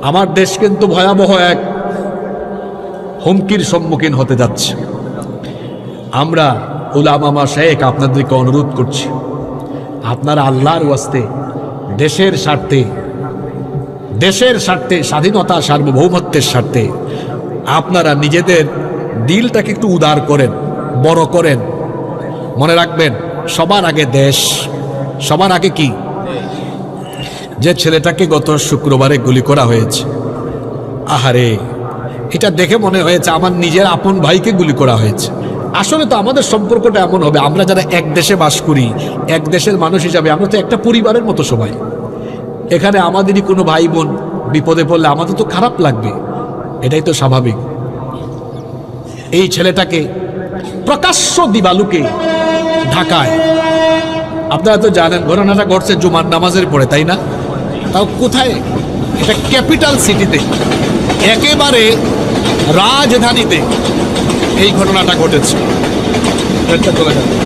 আমার দেশ কিন্তু ভয়াবহ এক হুমকির সম্মুখীন হতে যাচ্ছে। আমরা উলামা মাশায়েখ আপনাদেরকে অনুরোধ করছি, আপনারা আল্লাহর ওয়াস্তে দেশের স্বার্থে স্বাধীনতা সার্বভৌমত্বের স্বার্থে আপনারা নিজেদের দিলটাকে একটু উদার করেন, বড় করেন। মনে রাখবেন, সবার আগে দেশ, সবার আগে কি? যে ছেলেটাকে গত শুক্রবারে গুলি করা হয়েছে, আহারে, এটা দেখে মনে হয়েছে আমার নিজের আপন ভাইকে গুলি করা হয়েছে। আসলে তো আমাদের সম্পর্কটা এমন হবে, আমরা যারা এক দেশে বাস করি, এক দেশের মানুষ হিসাবে আমরা তো একটা পরিবারের মতো সবাই। এখানে আমাদেরই কোনো ভাই বোন বিপদে পড়লে আমাদের তো খারাপ লাগবে, এটাই তো স্বাভাবিক। এই ছেলেটাকে প্রকাশ্য দিবালুকে ঢাকায়, আপনারা তো জানেন ঘটনাটা ঘটছে জুমার নামাজের পরে, তাই না? তাও কোথায়? এটা ক্যাপিটাল সিটিতে, একেবারে রাজধানীতে এই ঘটনাটা ঘটেছে।